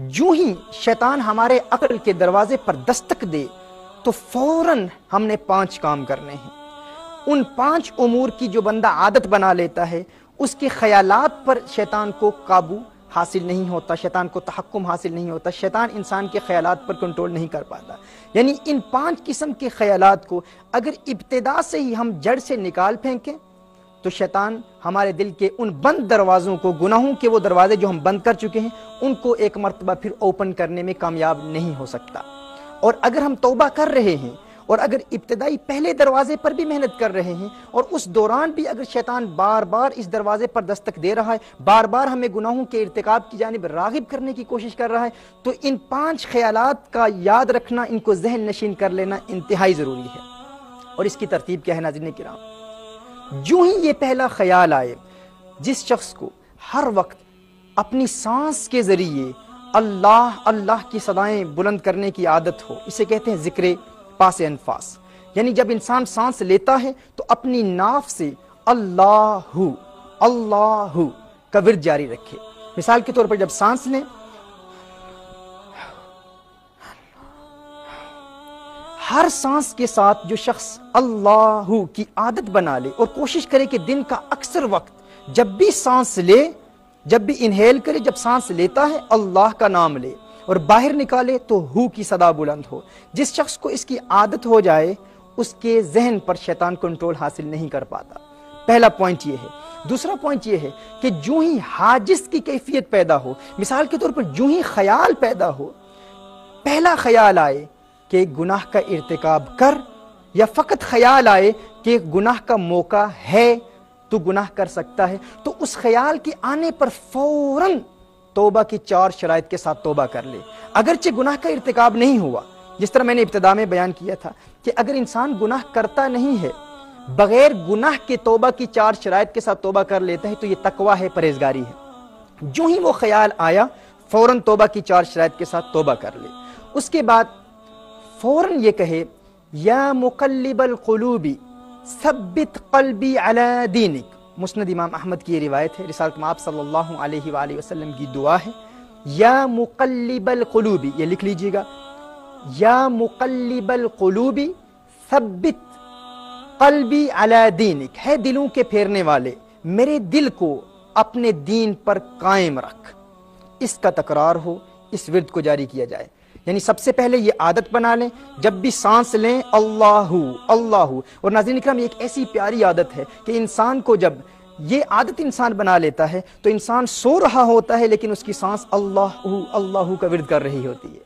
جو ہی شیطان ہمارے عقل کے دروازے پر دستک دے تو فوراً ہم نے 5 کام کرنے ہیں۔ ان 5 امور کی جو بندہ عادت بنا لیتا ہے، اس کے خیالات پر شیطان کو قابو حاصل نہیں ہوتا، شیطان کو تحکم حاصل نہیں ہوتا، شیطان انسان کے خیالات پر کنٹرول نہیں کر پاتا۔ یعنی ان 5 قسم کے خیالات کو اگر ابتدا سے ہی ہم جڑ سے نکال پھینکیں تو شیطان ہمارے دل کے ان بند دروازوں کو، گناہوں کے وہ دروازے جو ہم بند کر چکے ہیں، ان کو ایک مرتبہ پھر اوپن کرنے میں کامیاب نہیں ہو سکتا۔ اور اگر ہم توبہ کر رہے ہیں اور اگر ابتدائی پہلے دروازے پر بھی محنت کر رہے ہیں اور اس دوران بھی اگر شیطان بار بار اس دروازے پر دستک دے رہا ہے، بار بار ہمیں گناہوں کے ارتکاب کی جانب راغب کرنے کی کوشش کر رہا ہے، تو ان 5 خیالات کا یاد رکھنا، ان کو ذہن نشین کر لینا انتہائی ضروری ہے۔ اور اس کی ترتیب کیا ہے ناظرین کرام؟ جو ہی یہ پہلا خیال آئے، جس شخص کو ہر وقت اپنی سانس کے ذریعے اللہ اللہ کی صدائیں بلند کرنے کی عادت ہو، اسے کہتے ہیں ذکر پاس انفاس، یعنی جب انسان سانس لیتا ہے تو اپنی ناف سے اللہ اللہ کا ورد جاری رکھے۔ مثال کے طور پر جب سانس لیں، ہر سانس کے ساتھ جو شخص اللہ کی عادت بنا لے اور کوشش کرے کہ دن کا اکثر وقت جب بھی سانس لے، جب بھی انہیل کرے، جب سانس لیتا ہے اللہ کا نام لے اور باہر نکالے تو ہو کی صدا بلند ہو۔ جس شخص کو اس کی عادت ہو جائے، اس کے ذہن پر شیطان کنٹرول حاصل نہیں کر پاتا۔ پہلا پوائنٹ یہ ہے۔ دوسرا پوائنٹ یہ ہے کہ جو ہی حاجز کی کیفیت پیدا ہو، مثال کے طور پر جو ہی خیال پیدا ہو، پہلا خیال آئے کہ گناہ کا ارتکاب کر، یا فقط خیال آئے کہ گناہ کا موقع ہے تو گناہ کر سکتا ہے، تو اس خیال کے آنے پر فوراً توبہ کی 4 شرائط کے ساتھ توبہ کر لے۔ اگرچہ گناہ کا ارتکاب نہیں ہوا، جس طرح میں نے ابتدا میں بیان کیا تھا کہ اگر انسان گناہ کرتا نہیں ہے، بغیر گناہ کے توبہ کی 4 شرائط کے ساتھ توبہ کر لیتا ہے، تو یہ تقویٰ ہے، پرہیزگاری ہے۔ جو ہی وہ خیال آیا، فوراً توبہ کی 4 شرائط کے ساتھ توبہ کر لے۔ اس کے بعد فوراً یہ کہے یا مقلب القلوب ثبت قلبی علی دینک۔ مسند امام احمد کی یہ روایت ہے، رسالت مآب صلی اللہ علیہ وآلہ وسلم کی دعا ہے، یا مقلب القلوب، یہ لکھ لیجئے گا، یا مقلب القلوب ثبت قلبی علی دینک، ہے دلوں کے پھیرنے والے، میرے دل کو اپنے دین پر قائم رکھ۔ اس کا تکرار ہو، اس ورد کو جاری کیا جائے۔ یعنی سب سے پہلے یہ عادت بنا لیں، جب بھی سانس لیں اللہ اللہ۔ اور ناظرین اکرام، یہ ایک ایسی پیاری عادت ہے کہ انسان کو جب یہ عادت انسان بنا لیتا ہے تو انسان سو رہا ہوتا ہے لیکن اس کی سانس اللہ اللہ کا ورد کر رہی ہوتی ہے۔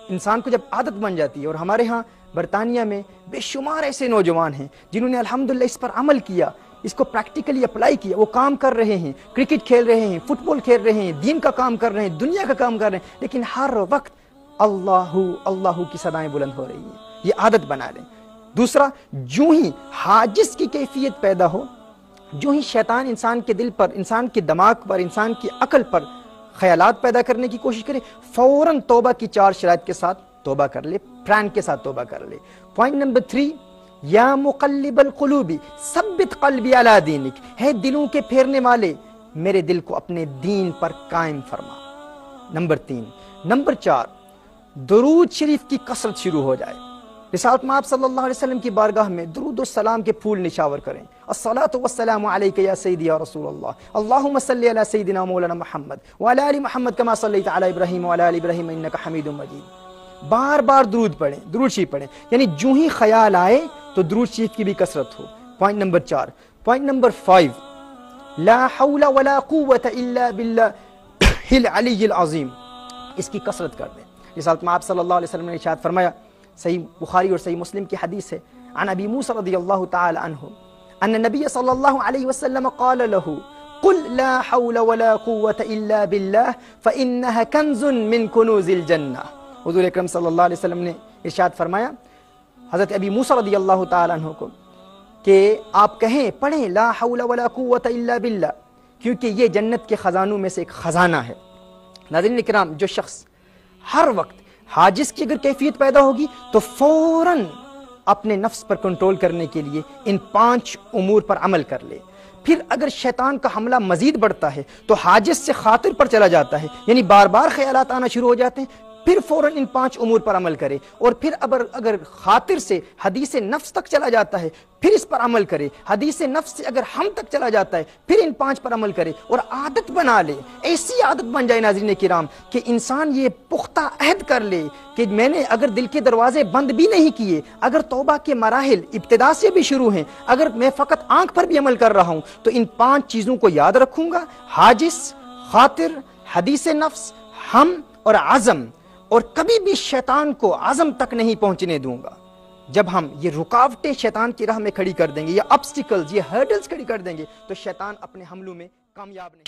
انسان کو جب عادت بن جاتی ہے، اور ہمارے ہاں برطانیہ میں بے شمار ایسے نوجوان ہیں جنہوں نے الحمدللہ اس پر عمل کیا، اس کو پریکٹیکلی اپلائی کیا، وہ کام کر رہے ہیں، کرکٹ کھیل رہے ہیں، فٹ بال کھیل رہے ہیں، دین کا کام کر رہے ہیں، دنیا کا کام کر رہے ہیں، لیکن ہر وقت اللہ اللہ کی صدائیں بلند ہو رہی ہیں۔ یہ عادت بنا لیں۔ دوسرا، جو ہی حاجز کی کیفیت پیدا ہو، جو ہی شیطان انسان کے دل پر، انسان کے دماغ پر، انسان کی عقل پر خیالات پیدا کرنے کی کوشش کرے، فوراً توبہ کی 4 شرائط کے ساتھ توبہ کر لے، پلان کے ساتھ توبہ کر لے۔ پوائنٹ نمبر 3، یا مقلب القلوب ثبت قلبی علی دینک، ہے دلوں کے پھیرنے والے، میرے دل کو اپنے دین پر قائم فرما۔ نمبر 3۔ نمبر 4، درود شریف کی کثرت شروع ہو جائے۔ رسالت مآب صلی اللہ علیہ وسلم کی بارگاہ میں درود و سلام کے پھول نشاور کریں۔ الصلاۃ والسلام علیک یا سیدی یا رسول اللہ، اللہم صلی علی سیدنا مولانا محمد وعلی آل محمد کما صلیت علی ابراہیم وعلی آل ابراہیم انک حمید مجید۔ بار بار درود پڑھیں، درود شریف پڑھیں، یعنی جو ہی خیال آئے تو درود شریف کی بھی کثرت ہو۔ Point number 4۔ پوائنٹ نمبر 5، لا حول ولا قوة الا باللہ العلی العظیم، اس کی کثرت کر دیں۔ رسالت مآب صلی اللہ علیہ وسلم نے ارشاد فرمایا، صحیح بخاری اور صحیح مسلم کی حدیث ہے، عن ابی موسیٰ رضی اللہ تعالی عنہ ان النبی صلی اللہ علیہ وسلم قال له قل لا حول ولا قوة الا باللہ فإنها کنز من کنوز الجنہ۔ حضور اکرم صلی اللہ علیہ وسلم نے ارشاد فرمایا حضرت ابی موسیٰ رضی اللہ تعالی عنہ کو کہ آپ کہیں، پڑھیں لا حول ولا قوة الا باللہ، کیونکہ یہ جنت کے خزانوں میں سے ایک خزانہ ہے۔ ناظرین اکرام، جو شخص ہر وقت حاجز کی اگر کیفیت پیدا ہوگی تو فوراً اپنے نفس پر کنٹرول کرنے کے لیے ان 5 امور پر عمل کر لے۔ پھر اگر شیطان کا حملہ مزید بڑھتا ہے تو حاجز سے خاطر پر چلا جاتا ہے، یعنی بار بار خیالات آنا شروع ہو جاتے ہیں، پھر فوراً ان 5 امور پر عمل کرے، اور پھر اگر خاطر سے حدیث نفس تک چلا جاتا ہے پھر اس پر عمل کرے، حدیث نفس سے اگر ہم تک چلا جاتا ہے پھر ان 5 پر عمل کرے، اور عادت بنا لے، ایسی عادت بن جائے ناظرین کرام کہ انسان یہ پختہ عہد کر لے کہ میں نے اگر دل کے دروازے بند بھی نہیں کیے، اگر توبہ کے مراحل ابتدا سے بھی شروع ہیں، اگر میں فقط آنکھ پر بھی عمل کر رہا ہوں تو ان 5 چیزوں کو یاد رکھوں گا، حاجز، خاطر، حدیث نفس، ہم اور عزم، اور کبھی بھی شیطان کو عزم تک نہیں پہنچنے دوں گا۔ جب ہم یہ رکاوٹیں شیطان کی راہ میں کھڑی کر دیں گے، یا obstacles، یہ hurdles کھڑی کر دیں گے، تو شیطان اپنے حملوں میں کامیاب نہیں